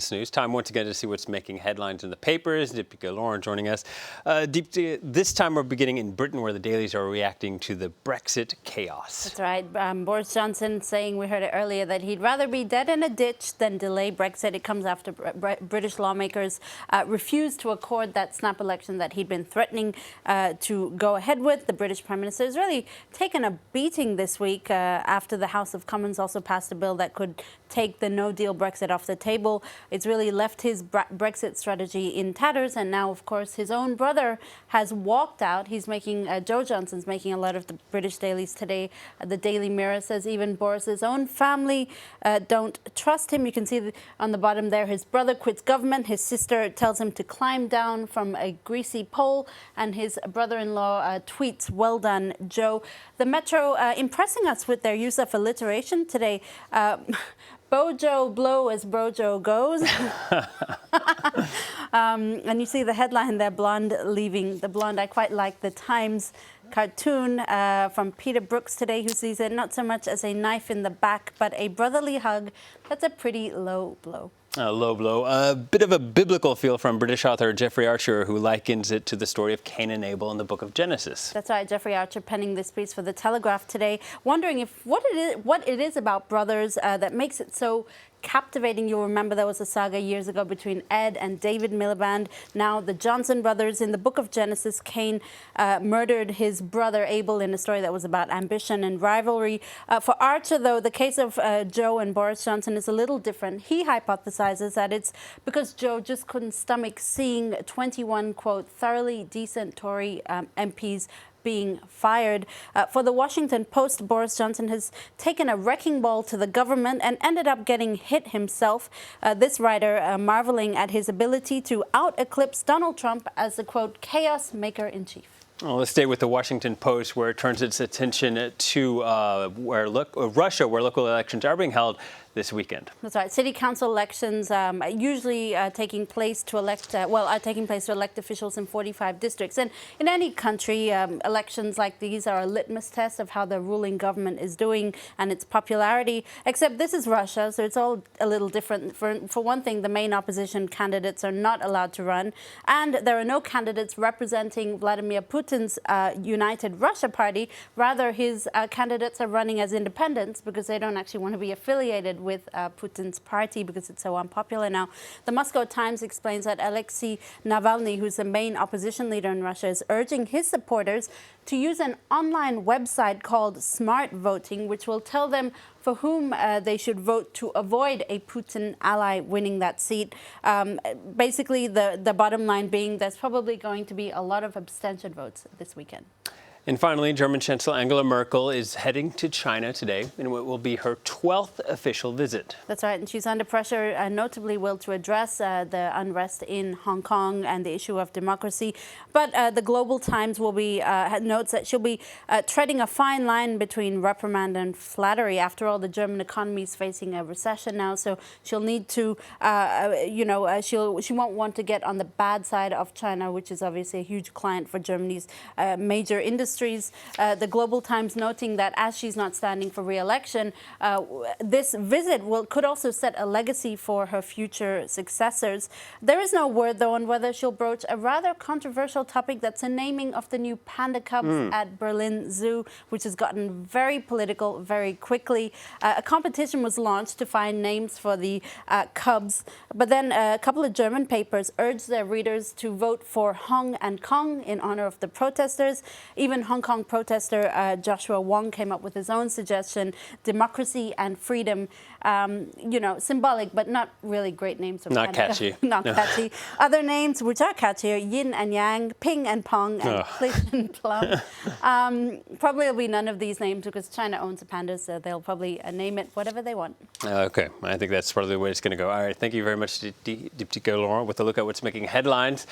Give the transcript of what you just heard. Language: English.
this news. Time once again to see what's making headlines in the papers. Deepika Lauren joining us. Deepika, this time we're beginning in Britain, where the dailies are reacting to the Brexit chaos. That's right. Boris Johnson saying, we heard it earlier, that he'd rather be dead in a ditch than delay Brexit. It comes after British lawmakers refused to accord that snap election that he'd been threatening to go ahead with. The British Prime Minister has really taken a beating this week after the House of Commons also passed a bill that could take the no-deal Brexit off the table. It's really left his Brexit strategy in tatters, and now, of course, his own brother has walked out. He's making, Joe Johnson's making a lot of the British dailies today. The Daily Mirror says even Boris's own family don't trust him. You can see on the bottom there, his brother quits government. His sister tells him to climb down from a greasy pole, and his brother-in-law tweets, "Well done, Joe." The Metro impressing us with their use of alliteration today. BoJo blow as BoJo goes. And you see the headline there, blonde leaving the blonde. I quite like the Times cartoon from Peter Brooks today, who sees it not so much as a knife in the back, but a brotherly hug. That's a pretty low blow. A low blow. A bit of a biblical feel from British author Jeffrey Archer, who likens it to the story of Cain and Abel in the book of Genesis. That's right. Jeffrey Archer penning this piece for The Telegraph today, wondering if what it is about brothers that makes it so captivating. You'll remember there was a saga years ago between Ed and David Miliband. Now the Johnson brothers in the book of Genesis, Cain murdered his brother Abel in a story that was about ambition and rivalry. For Archer, though, the case of Joe and Boris Johnson is a little different. He hypothesizes that it's because Joe just couldn't stomach seeing 21, quote, thoroughly decent Tory MPs being fired. For the Washington Post, Boris Johnson has taken a wrecking ball to the government and ended up getting hit himself. This writer marveling at his ability to out-eclipse Donald Trump as the, quote, chaos maker-in-chief. Well, let's stay with the Washington Post, where it turns its attention to Russia, where local elections are being held this weekend. That's right. City council elections usually taking place to elect officials in 45 districts. And in any country, elections like these are a litmus test of how the ruling government is doing and its popularity. Except this is Russia, so it's all a little different. For one thing, the main opposition candidates are not allowed to run, and there are no candidates representing Vladimir Putin's United Russia Party. Rather, his candidates are running as independents because they don't actually want to be affiliated with Putin's party because it's so unpopular now. The Moscow Times explains that Alexei Navalny, who's the main opposition leader in Russia, is urging his supporters to use an online website called Smart Voting, which will tell them for whom they should vote to avoid a Putin ally winning that seat. Basically, the bottom line being there's probably going to be a lot of abstention votes this weekend. And finally, German Chancellor Angela Merkel is heading to China today in what will be her 12th official visit. That's right, and she's under pressure, notably will to address the unrest in Hong Kong and the issue of democracy. But the Global Times will be notes that she'll be treading a fine line between reprimand and flattery. After all, the German economy is facing a recession now, so she'll need to, she won't want to get on the bad side of China, which is obviously a huge client for Germany's major industries. The Global Times noting that as she's not standing for re-election, this visit could also set a legacy for her future successors. There is no word, though, on whether she'll broach a rather controversial topic that's the naming of the new panda cubs at Berlin Zoo, which has gotten very political very quickly. A competition was launched to find names for the cubs, but then a couple of German papers urged their readers to vote for Hong and Kong in honor of the protesters. Even Hong Kong protester Joshua Wong came up with his own suggestion, democracy and freedom. Symbolic, but not really great names. Not catchy. Not catchy. Other names, which are catchier, yin and yang, ping and pong, and plish and plum. Probably will be none of these names because China owns the pandas, so they'll probably name it whatever they want. Okay, I think that's probably the way it's going to go. All right, thank you very much, Deeptika Lauren, with a look at what's making headlines.